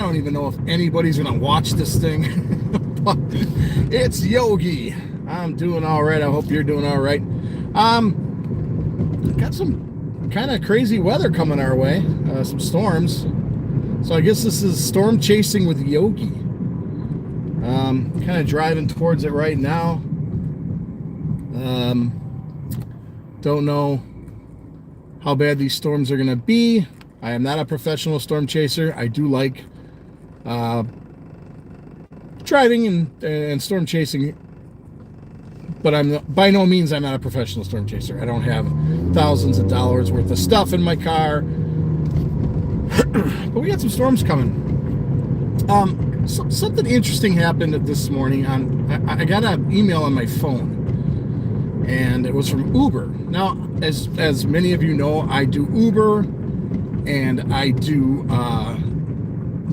don't even know if anybody's gonna watch this thing, but it's Yogi. I'm doing all right. I hope you're doing all right. Got some kind of crazy weather coming our way, some storms. So I guess this is storm chasing with Yogi. Kind of driving towards it right now. Don't know how bad these storms are going to be. I am not a professional storm chaser. I do like driving and storm chasing, but by no means I'm not a professional storm chaser. I don't have thousands of dollars worth of stuff in my car. But we got some storms coming. Something interesting happened this morning. I got an email on my phone, and it was from Uber. Now, as many of you know, I do Uber and I do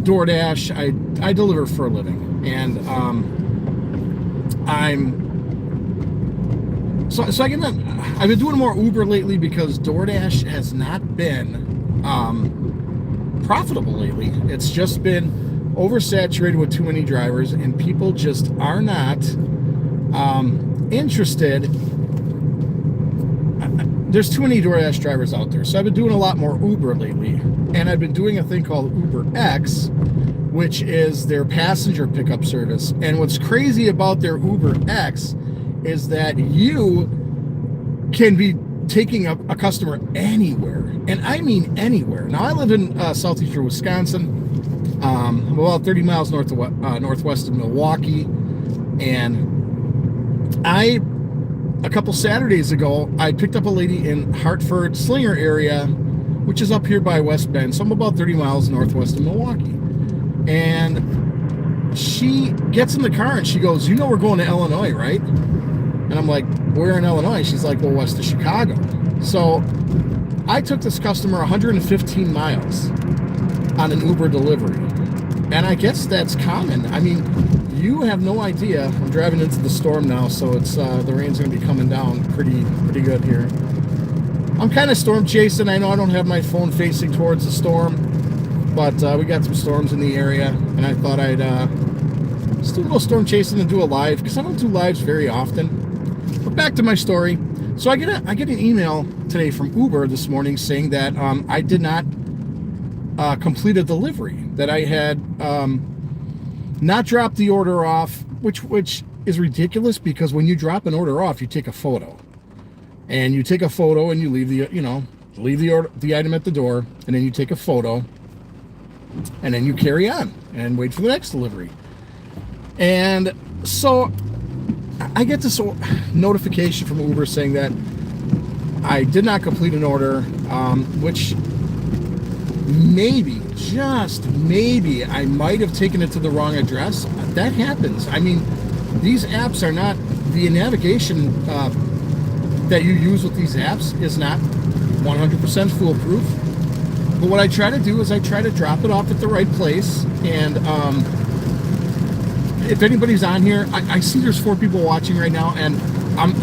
DoorDash. I deliver for a living, and I've been doing more Uber lately because DoorDash has not been profitable lately. It's just been oversaturated with too many drivers, and people just are not interested. There's too many DoorDash drivers out there, so I've been doing a lot more Uber lately, and I've been doing a thing called UberX, which is their passenger pickup service. And what's crazy about their UberX is that you can be taking a customer anywhere, and I mean anywhere. Now, I live in southeastern Wisconsin. I'm about 30 miles northwest of Milwaukee, and a couple Saturdays ago, I picked up a lady in Hartford, Slinger area, which is up here by West Bend, so I'm about 30 miles northwest of Milwaukee. And she gets in the car and she goes, "You know we're going to Illinois, right?" And I'm like, "Where in Illinois?" She's like, "Well, west of Chicago." So I took this customer 115 miles on an Uber delivery. And I guess that's common. I mean, you have no idea. I'm driving into the storm now, so it's the rain's going to be coming down pretty good here. I'm kind of storm chasing. I know I don't have my phone facing towards the storm, but we got some storms in the area, and I thought I'd just do a little storm chasing and do a live, because I don't do lives very often. But back to my story. So I get an email today from Uber this morning saying that I did not complete a delivery, that I had not dropped the order off, which is ridiculous, because when you drop an order off, you take a photo, and you take a photo and you leave the item at the door, and then you take a photo, and then you carry on and wait for the next delivery. And so I get this notification from Uber saying that I did not complete an order, which maybe, just maybe, I might have taken it to the wrong address. That happens. I mean, these apps are not, the navigation that you use with these apps is not 100% foolproof. But what I try to do is I try to drop it off at the right place. And if anybody's on here, I see there's 4 people watching right now, and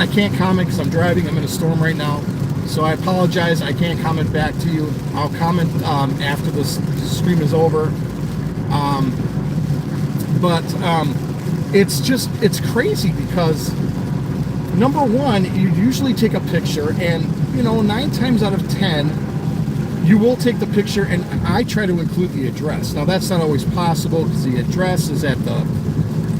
I can't comment because I'm driving. I'm in a storm right now. So I apologize. I can't comment back to you. I'll comment after this stream is over. But it's crazy, because number one, you usually take a picture, and 9 times out of 10, you will take the picture, and I try to include the address. Now, that's not always possible, because the address is at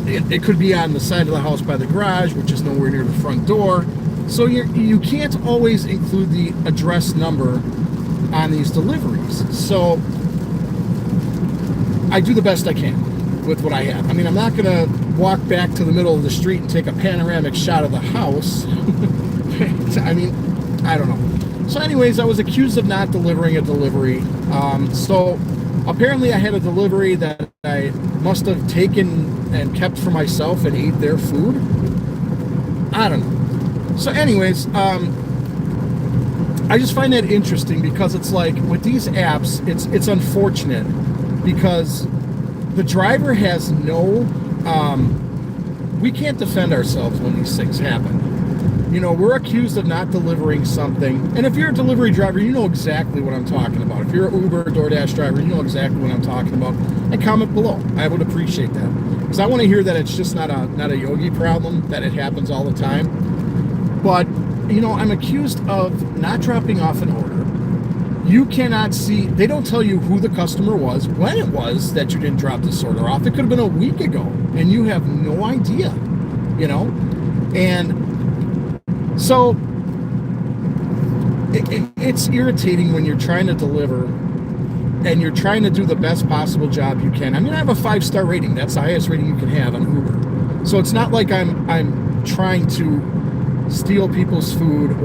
it could be on the side of the house by the garage, which is nowhere near the front door. So you can't always include the address number on these deliveries. So I do the best I can with what I have. I mean, I'm not going to walk back to the middle of the street and take a panoramic shot of the house. I mean, I don't know. So anyways, I was accused of not delivering a delivery. So apparently I had a delivery that I must have taken and kept for myself and ate their food. I don't know. So anyways, I just find that interesting, because it's like with these apps, it's unfortunate, because the driver has no, we can't defend ourselves when these things happen. We're accused of not delivering something, and if you're a delivery driver, you know exactly what I'm talking about. If you're an Uber or DoorDash driver, you know exactly what I'm talking about. And comment below. I would appreciate that, because I want to hear that it's just not a Yogi problem, that it happens all the time. But I'm accused of not dropping off an order. You cannot see, they don't tell you who the customer was, when it was that you didn't drop this order off. It could have been a week ago, and you have no idea, And so it's irritating when you're trying to deliver and you're trying to do the best possible job you can. I mean, I have a 5-star rating. That's the highest rating you can have on Uber. So it's not like I'm trying to steal people's food,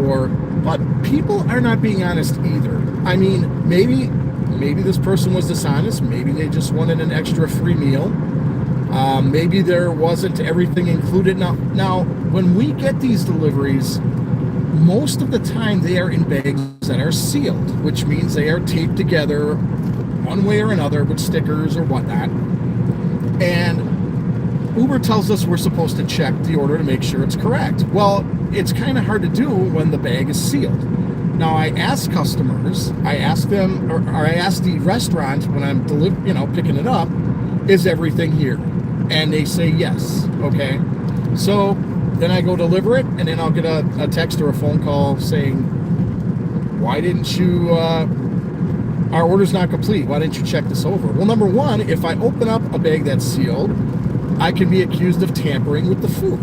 but people are not being honest either. I mean, maybe this person was dishonest. Maybe they just wanted an extra free meal. Maybe there wasn't everything included. Now, when we get these deliveries, most of the time they are in bags that are sealed, which means they are taped together one way or another with stickers or whatnot. And Uber tells us we're supposed to check the order to make sure it's correct. Well, it's kind of hard to do when the bag is sealed. Now, I ask customers, I ask them, or I ask the restaurant when I'm picking it up, is everything here? And they say yes. Okay. So then I go deliver it, and then I'll get a text or a phone call saying, why didn't you, our order's not complete. Why didn't you check this over? Well, number one, if I open up a bag that's sealed, I can be accused of tampering with the food.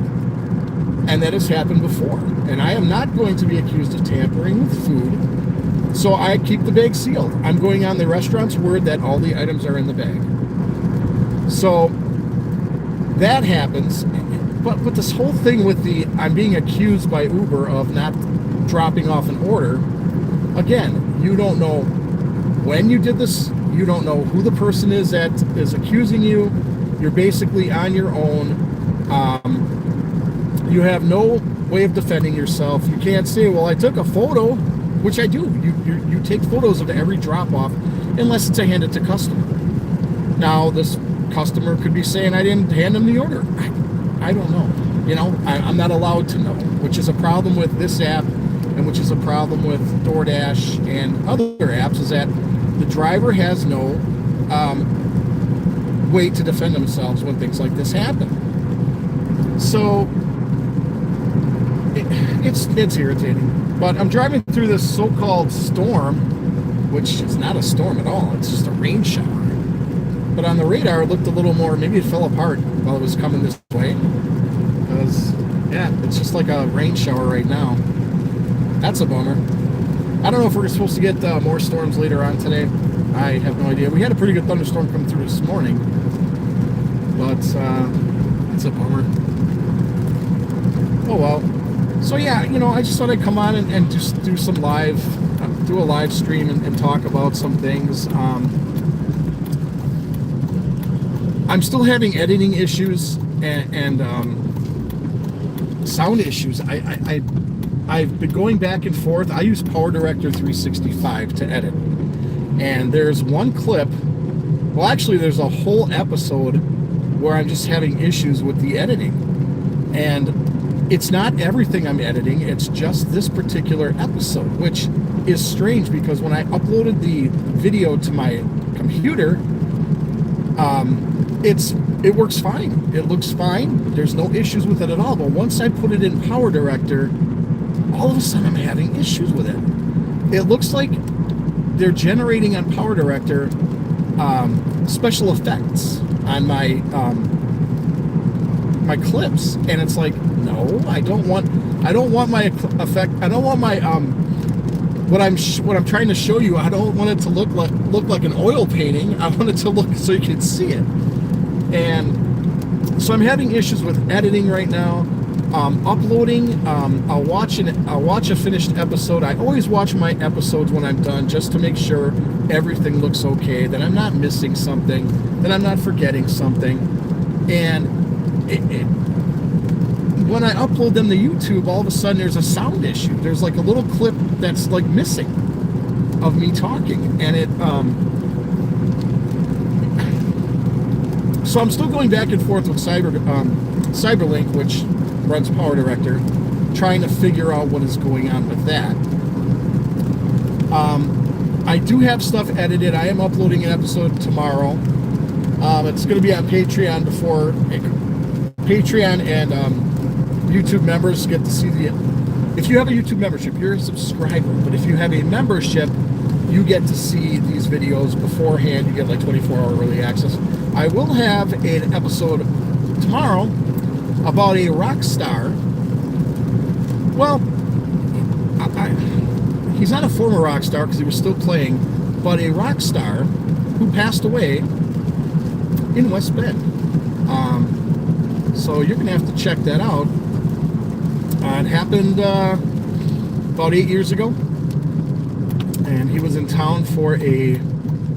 And that has happened before. And I am not going to be accused of tampering with food. So I keep the bag sealed. I'm going on the restaurant's word that all the items are in the bag. So that happens. But this whole thing with I'm being accused by Uber of not dropping off an order, again, you don't know when you did this. You don't know who the person is that is accusing you. You're basically on your own. You have no way of defending yourself. You can't say, well, I took a photo, which I do. You take photos of every drop-off, unless it's a handed to customer. Now, this customer could be saying I didn't hand them the order. I don't know. I'm not allowed to know, which is a problem with this app, and which is a problem with DoorDash and other apps, is that the driver has no way to defend themselves when things like this happen. So it's irritating. But I'm driving through this so-called storm, which is not a storm at all. It's just a rain shower. But on the radar, it looked a little more, maybe it fell apart while it was coming this way. Because, yeah, it's just like a rain shower right now. That's a bummer. I don't know if we're supposed to get more storms later on today. I have no idea. We had a pretty good thunderstorm come through this morning. But, it's a bummer. Oh, well. So, yeah, I just thought I'd come on and just do some do a live stream and talk about some things. I'm still having editing issues and sound issues. I've been going back and forth. I use PowerDirector 365 to edit. And there's one clip, well, actually, there's a whole episode where I'm just having issues with the editing. And it's not everything I'm editing, it's just this particular episode, which is strange because when I uploaded the video to my computer, it works fine. It looks fine. There's no issues with it at all. But once I put it in PowerDirector, all of a sudden I'm having issues with it. It looks like they're generating on PowerDirector special effects on my my clips, and it's like, no, I don't want my effect. I don't want my what I'm trying to show you. I don't want it to look like an oil painting. I want it to look so you can see it. And so I'm having issues with editing right now. Uploading. I'll watch a finished episode. I always watch my episodes when I'm done, just to make sure everything looks okay, that I'm not missing something, that I'm not forgetting something. And when I upload them to YouTube, all of a sudden there's a sound issue. There's like a little clip that's like missing of me talking, and it so I'm still going back and forth with Cyberlink, which runs PowerDirector, trying to figure out what is going on with that. I do have stuff edited. I am uploading an episode tomorrow. It's going to be on Patreon before Patreon and YouTube members get to see the. If you have a YouTube membership, you're a subscriber. But if you have a membership, you get to see these videos beforehand. You get like 24-hour early access. I will have an episode tomorrow about a rock star. Well, he's not a former rock star because he was still playing, but a rock star who passed away in West Bend. So you're going to have to check that out. It happened about 8 years ago, and he was in town for a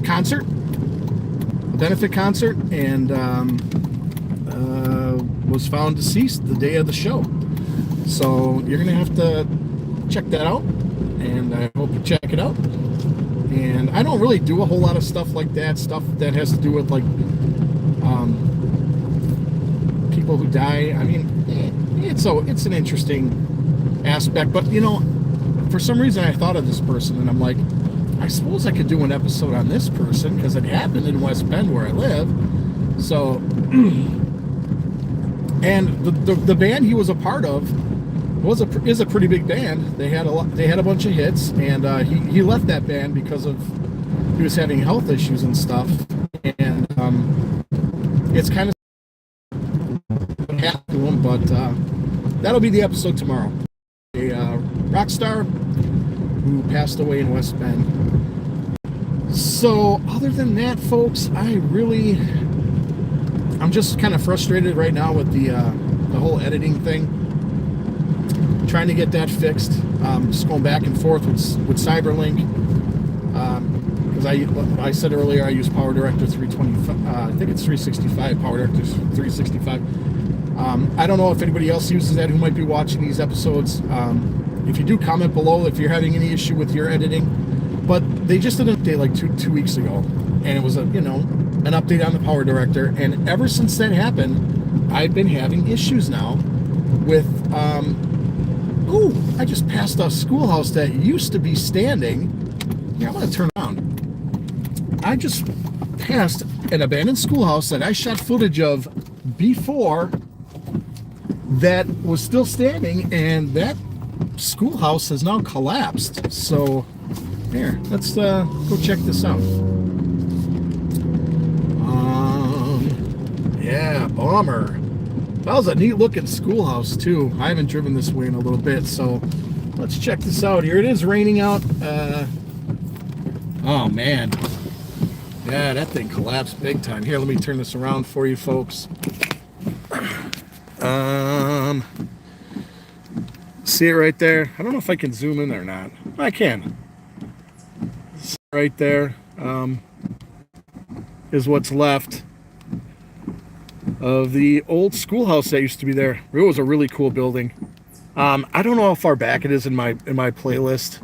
concert, a benefit concert, and was found deceased the day of the show. So you're going to have to check that out, and I hope you check it out. And I don't really do a whole lot of stuff like that, stuff that has to do with like people who die. I mean, it's an interesting aspect, but you know, for some reason I thought of this person, and I'm like, I suppose I could do an episode on this person because it happened in West Bend where I live. So, and the band he was a part of is a pretty big band. They had a bunch of hits, and he left that band because he was having health issues and stuff. And it's kind of happened to him, but that'll be the episode tomorrow. A rock star who passed away in West Bend. So other than that, folks, I'm just kind of frustrated right now with the whole editing thing. Trying to get that fixed. Just going back and forth with Cyberlink. Because I said earlier I use Power Director 325. I think it's 365. Power Director 365. I don't know if anybody else uses that who might be watching these episodes. If you do, comment below if you're having any issue with your editing. But they just did an update like two weeks ago, and it was an update on the Power Director. And ever since that happened, I've been having issues now with. I just passed a schoolhouse that used to be standing. Here, I'm going to turn around. I just passed an abandoned schoolhouse that I shot footage of before that was still standing, and that schoolhouse has now collapsed. So, here, let's go check this out. Yeah, bummer. That was a neat looking schoolhouse too. I haven't driven this way in a little bit, so let's check this out. Here it is raining out. Oh man. Yeah, that thing collapsed big time. Here, let me turn this around for you folks. See it right there? I don't know if I can zoom in or not. I can. Right there is what's left of the old schoolhouse that used to be there. It was a really cool building. I don't know how far back it is in my playlist,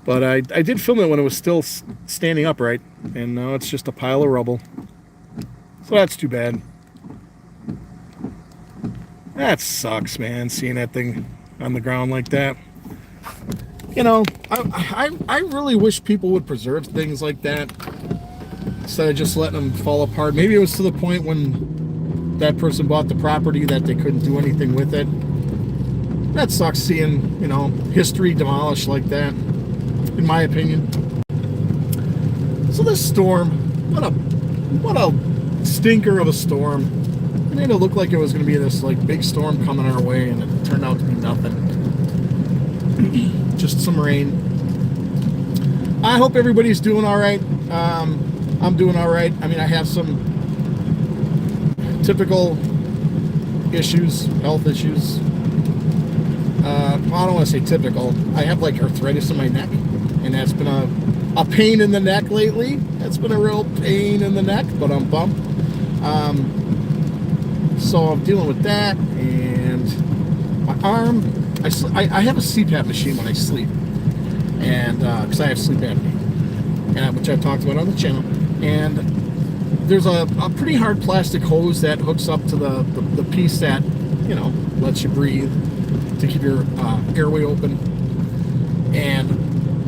but I did film it when it was still standing upright, and now it's just a pile of rubble. So that's too bad. That sucks, man, seeing that thing on the ground like that. You know, I really wish people would preserve things like that instead of just letting them fall apart. Maybe it was to the point when that person bought the property that they couldn't do anything with it. That sucks seeing, history demolished like that, in my opinion. So this storm, what a stinker of a storm. It made it look like it was going to be this like big storm coming our way, and it turned out to be nothing. Just some rain. I hope everybody's doing all right. I'm doing all right. I mean, I have some typical issues, health issues. I don't want to say typical. I have like arthritis in my neck, and that's been a pain in the neck lately. That's been a real pain in the neck, but I'm bummed. So I'm dealing with that, and my arm. I have a CPAP machine when I sleep, and because I have sleep apnea, which I've talked about on the channel. And there's a pretty hard plastic hose that hooks up to the piece that lets you breathe to keep your airway open. And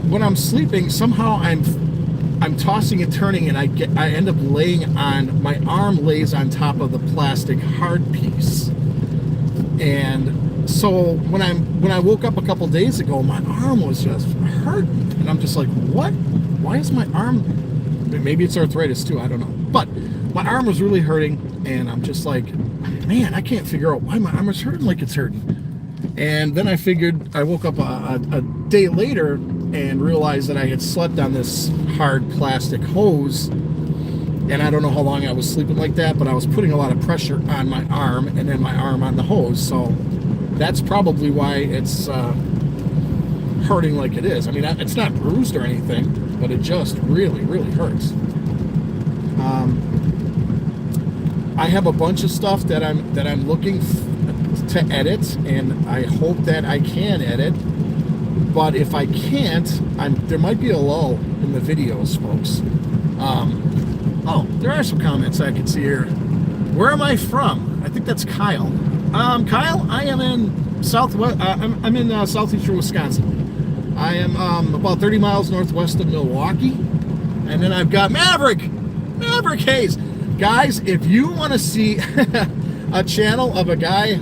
when I'm sleeping, somehow I'm tossing and turning, and I end up laying on, my arm lays on top of the plastic hard piece. And so when I woke up a couple days ago, my arm was just hurting, and I'm just like, what? Why is my arm? Maybe it's arthritis too, I don't know. But my arm was really hurting, and I'm just like, man, I can't figure out why my arm is hurting like it's hurting. And then I figured, I woke up a day later and realized that I had slept on this hard plastic hose, and I don't know how long I was sleeping like that, but I was putting a lot of pressure on my arm, and then my arm on the hose. So that's probably why it's hurting like it is. I mean, it's not bruised or anything, but it just really, really hurts. I have a bunch of stuff that I'm looking to edit, and I hope that I can edit. But if I can't, there might be a lull in the videos, folks. Oh, there are some comments I can see here. Where am I from? I think that's Kyle. Kyle, I am in southwest. I'm in southeastern Wisconsin. I am about 30 miles northwest of Milwaukee, and then I've got Maverick Hayes. Guys, if you want to see a channel of a guy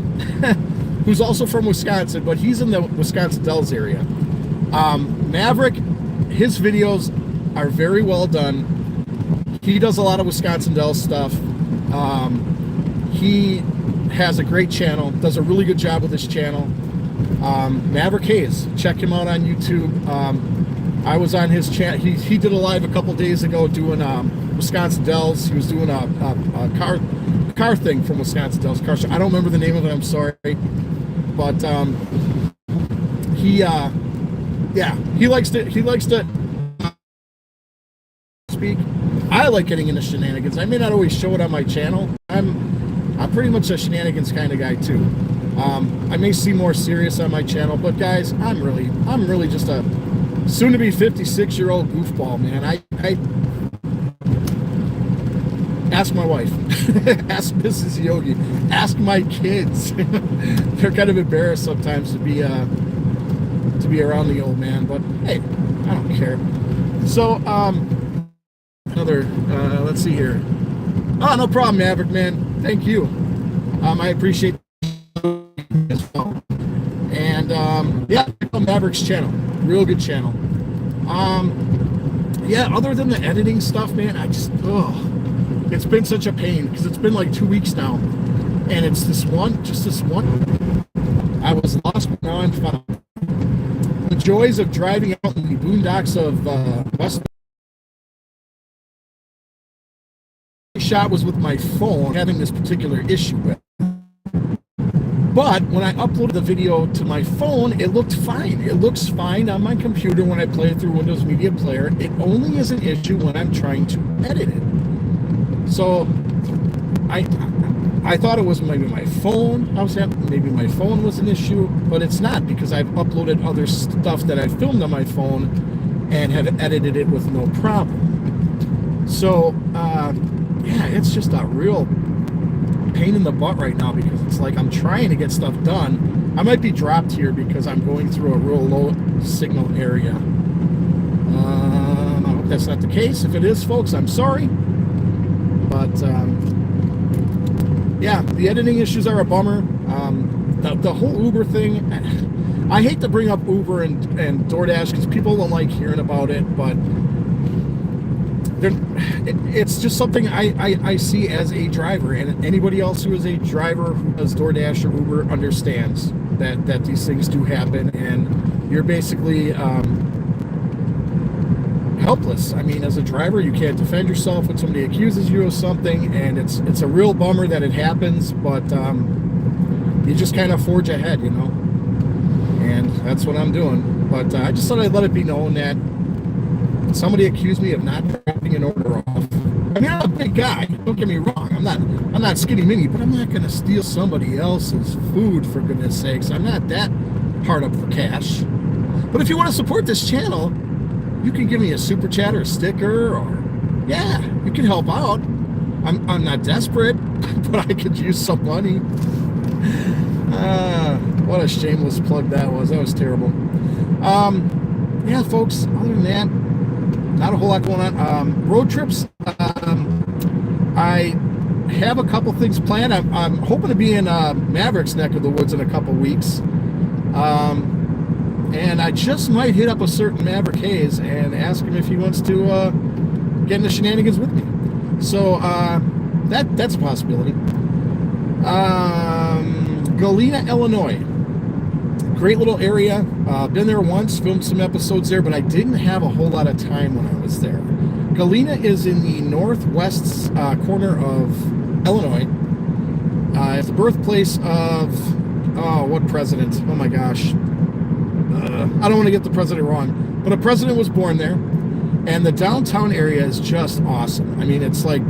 who's also from Wisconsin, but he's in the Wisconsin Dells area. Maverick, his videos are very well done. He does a lot of Wisconsin Dells stuff. He has a great channel, does a really good job with his channel. Maverick Hayes, check him out on YouTube. I was on his channel. He did a live a couple days ago doing Wisconsin Dells. He was doing a car thing from Wisconsin Dells car show. I don't remember the name of it, I'm sorry, but he likes to speak. I like getting into shenanigans. I may not always show it on my channel. I'm pretty much a shenanigans kind of guy too. I may seem more serious on my channel, but guys, I'm really just a soon-to-be 56-year-old goofball, man. I ask my wife, ask Mrs. Yogi, ask my kids. They're kind of embarrassed sometimes to be around the old man, but hey, I don't care. So let's see here. Oh, no problem, Maverick, man. Thank you. I appreciate it as well. And yeah, Maverick's channel, real good channel. Yeah, other than the editing stuff, man, it's been such a pain because it's been like 2 weeks now, and it's just this one. I was lost, but now I'm found. The joys of driving out in the boondocks of West. Shot was with my phone, having this particular issue with. But when I uploaded the video to my phone, it looked fine. It looks fine on my computer when I play it through Windows Media Player. It only is an issue when I'm trying to edit it. So I thought it was maybe my phone. Maybe my phone was an issue, but it's not, because I've uploaded other stuff that I filmed on my phone and have edited it with no problem. So yeah, it's just a real pain in the butt right now, because it's like I'm trying to get stuff done. I might be dropped here because I'm going through a real low signal area. I hope that's not the case. If it is, folks, I'm sorry. But yeah, the editing issues are a bummer. The whole Uber thing, I hate to bring up Uber and DoorDash because people don't like hearing about it, but it's just something I see as a driver, and anybody else who is a driver who does DoorDash or Uber understands that these things do happen, and you're basically helpless. I mean, as a driver, you can't defend yourself when somebody accuses you of something, and it's a real bummer that it happens, but you just kind of forge ahead, you know, and that's what I'm doing. But I just thought I'd let it be known that somebody accused me of not dropping an order off. I mean, I'm a big guy, don't get me wrong. I'm not skinny mini, but I'm not going to steal somebody else's food, for goodness sakes. I'm not that hard up for cash. But if you want to support this channel, you can give me a super chat or a sticker, or yeah, you can help out. I'm not desperate, but I could use some money. What a shameless plug that was. That was terrible. yeah, folks, other than that, not a whole lot going on. Road trips, I have a couple things planned. I'm hoping to be in Maverick's neck of the woods in a couple weeks. And I just might hit up a certain Maverick Hayes and ask him if he wants to get in the shenanigans with me. So that's a possibility. Galena, Illinois. Great little area. Been there once, filmed some episodes there, but I didn't have a whole lot of time when I was there. Galena is in the northwest corner of Illinois. It's the birthplace of, what president? Oh my gosh. I don't want to get the president wrong, but a president was born there, and the downtown area is just awesome. I mean, it's like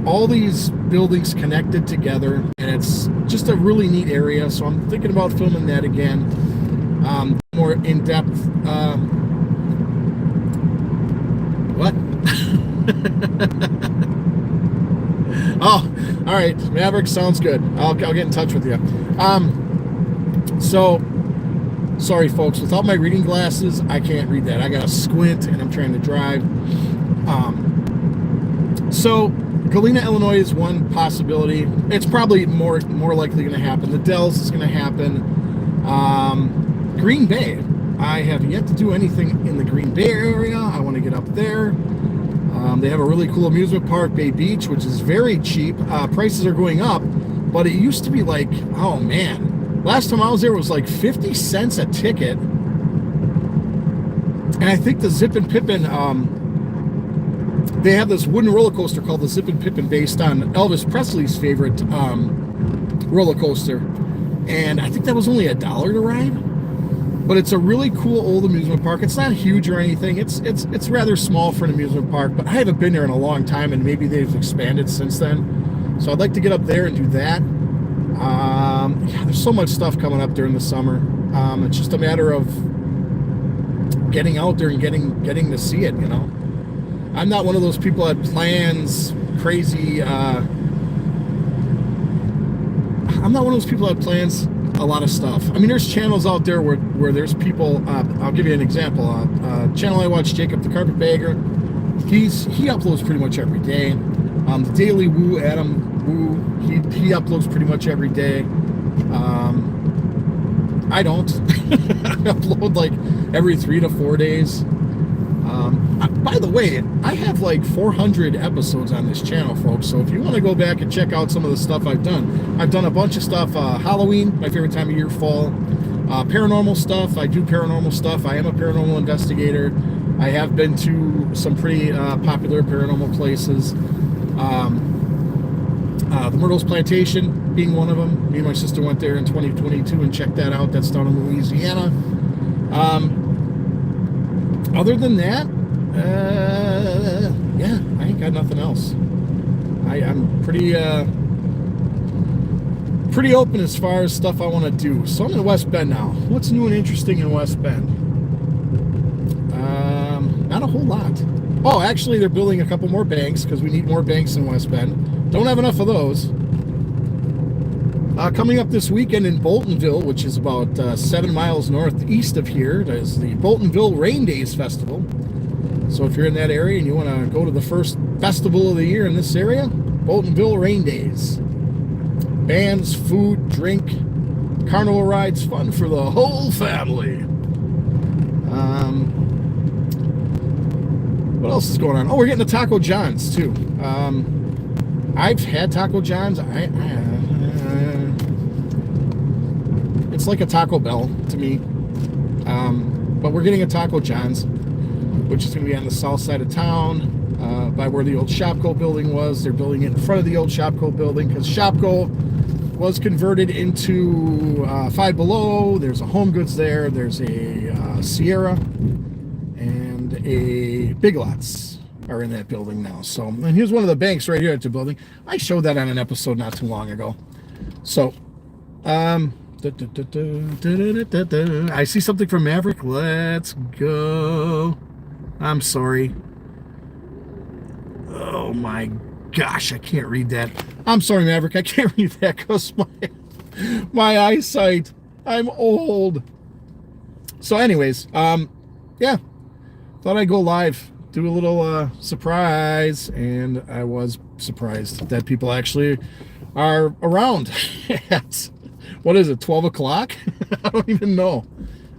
all these buildings connected together, and it's just a really neat area. So I'm thinking about filming that again, more in depth. What? Oh, all right. Maverick sounds good. I'll get in touch with you. So sorry, folks. Without my reading glasses, I can't read that. I got to squint, and I'm trying to drive. So Galena, Illinois is one possibility. It's probably more likely going to happen. The Dells is going to happen. Green Bay. I have yet to do anything in the Green Bay area. I want to get up there. They have a really cool amusement park, Bay Beach, which is very cheap. Prices are going up, but it used to be like, oh man, last time I was there, it was like 50 cents a ticket. And I think the Zip and Pippin, they have this wooden roller coaster called the Zip and Pippin, based on Elvis Presley's favorite roller coaster. And I think that was only $1 to ride. But it's a really cool old amusement park. It's not huge or anything. It's rather small for an amusement park, but I haven't been there in a long time, and maybe they've expanded since then. So I'd like to get up there and do that. Yeah, there's so much stuff coming up during the summer. It's just a matter of getting out there and getting to see it, you know. I'm not one of those people that plans crazy. I'm not one of those people that plans a lot of stuff. I mean, there's channels out there where there's people. I'll give you an example. Channel I watch, Jacob the Carpetbagger. He uploads pretty much every day. The Daily Woo, Adam Woo, he uploads pretty much every day. I don't. I upload like every 3 to 4 days. By the way, I have like 400 episodes on this channel, folks. So if you want to go back and check out some of the stuff I've done a bunch of stuff. Halloween, my favorite time of year, fall. Paranormal stuff. I do paranormal stuff. I am a paranormal investigator. I have been to some pretty popular paranormal places. The Myrtles Plantation being one of them. Me and my sister went there in 2022 and checked that out. That's down in Louisiana. Other than that, yeah, I ain't got nothing else. I'm pretty open as far as stuff I want to do. So I'm in West Bend now. What's new and interesting in West Bend? Not a whole lot. Oh, actually, they're building a couple more banks because we need more banks in West Bend. Don't have enough of those. Coming up this weekend in Boltonville, which is about 7 miles northeast of here, there's the Boltonville Rain Days Festival. So if you're in that area and you want to go to the first festival of the year in this area, Boltonville Rain Days. Bands, food, drink, carnival rides, fun for the whole family. What else is going on? Oh, we're getting to Taco John's too. I've had Taco John's. It's like a Taco Bell to me. But we're getting a Taco John's, which is going to be on the south side of town, by where the old Shopko building was. They're building it in front of the old Shopko building because Shopko was converted into Five Below. There's a Home Goods there. There's a Sierra and a Big Lots are in that building now. So, and here's one of the banks right here at the building. I showed that on an episode not too long ago. So, I see something from Maverick. Let's go. I'm sorry. Oh my gosh, I can't read that. I'm sorry, Maverick. I can't read that because my eyesight. I'm old. So anyways, yeah, thought I'd go live, do a little surprise, and I was surprised that people actually are around at, what is it, 12 o'clock? I don't even know.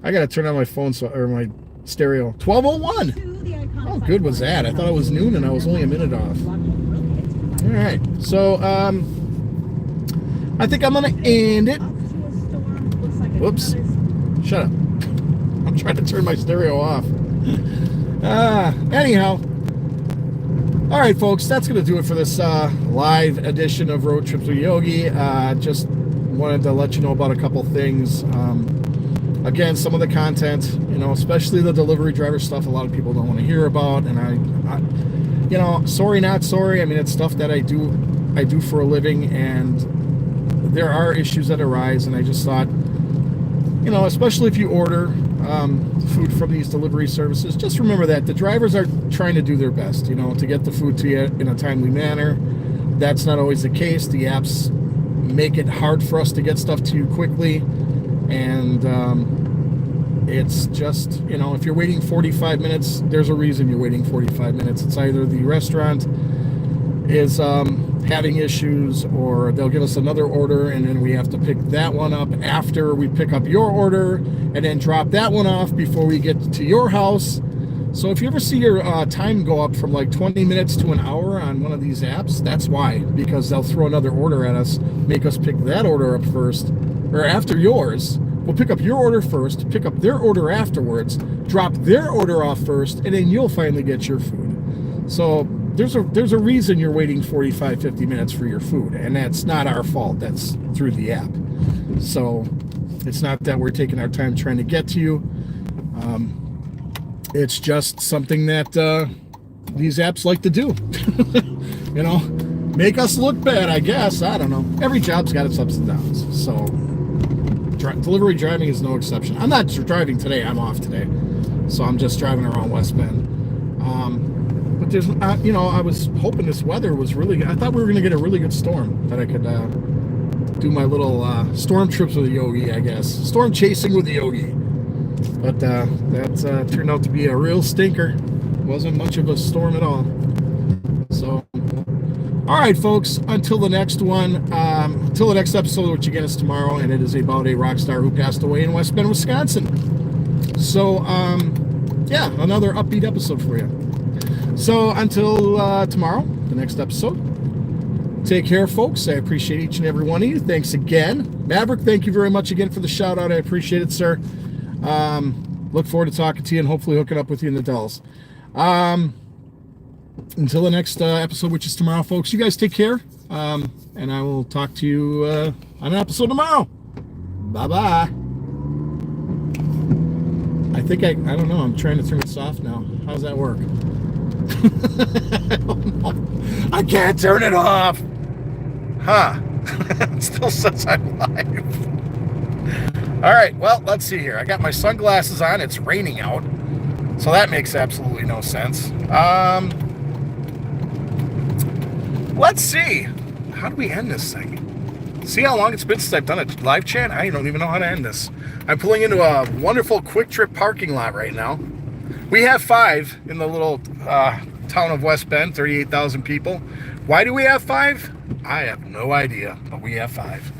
I got to turn on my phone or my stereo. 12:01. How good was that? I thought it was noon and I was only a minute off. All right. So, I think I'm going to end it. Whoops. Shut up. I'm trying to turn my stereo off. Anyhow. All right, folks, that's going to do it for this live edition of Road Trips with Yogi. Just wanted to let you know about a couple things. Again, some of the content, especially the delivery driver stuff, a lot of people don't want to hear about. And I sorry, not sorry. I mean, it's stuff that I do for a living, and there are issues that arise. And I just thought, especially if you order food from these delivery services, just remember that the drivers are trying to do their best, to get the food to you in a timely manner. That's not always the case. The apps make it hard for us to get stuff to you quickly. And it's just, if you're waiting 45 minutes, there's a reason you're waiting 45 minutes. It's either the restaurant is having issues, or they'll give us another order, and then we have to pick that one up after we pick up your order, and then drop that one off before we get to your house. So if you ever see your time go up from like 20 minutes to an hour on one of these apps, that's why, because they'll throw another order at us, make us pick that order up first, or after yours. We'll pick up your order first, pick up their order afterwards, drop their order off first, and then you'll finally get your food. So there's a reason you're waiting 45, 50 minutes for your food, and that's not our fault. That's through the app. So it's not that we're taking our time trying to get to you. It's just something that these apps like to do. Make us look bad, I guess. I don't know. Every job's got its ups and downs. So delivery driving is no exception. I'm not driving today. I'm off today. So I'm just driving around West Bend. But there's, I was hoping this weather was really good. I thought we were going to get a really good storm that I could do my little storm trips with Yogi, I guess. Storm chasing with Yogi. But that turned out to be a real stinker. Wasn't much of a storm at all. So, all right, folks, until the next one, until the next episode, which again is tomorrow, and it is about a rock star who passed away in West Bend, Wisconsin. So, yeah, another upbeat episode for you. So, until tomorrow, the next episode, take care, folks. I appreciate each and every one of you. Thanks again. Maverick, thank you very much again for the shout out. I appreciate it, sir. Look forward to talking to you and hopefully hooking up with you in the Dells. Until the next episode, which is tomorrow, folks, you guys take care. And I will talk to you on an episode tomorrow. Bye-bye. I don't know. I'm trying to turn this off now. How does that work? I don't know. I can't turn it off. Huh. It still says I'm live. All right, well, let's see here. I got my sunglasses on. It's raining out, so that makes absolutely no sense. Let's see. How do we end this thing? See how long it's been since I've done a live chat? I don't even know how to end this. I'm pulling into a wonderful Quick Trip parking lot right now. We have 5 in the little town of West Bend, 38,000 people. Why do we have 5? I have no idea, but we have 5.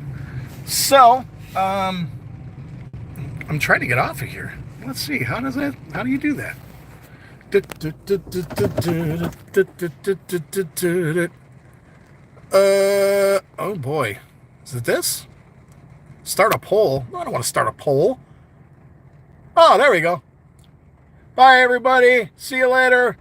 So, I'm trying to get off of here. Let's see. How do you do that? Oh boy. Is it this? Start a poll? No, I don't want to start a poll. Oh, there we go. Bye, everybody. See you later.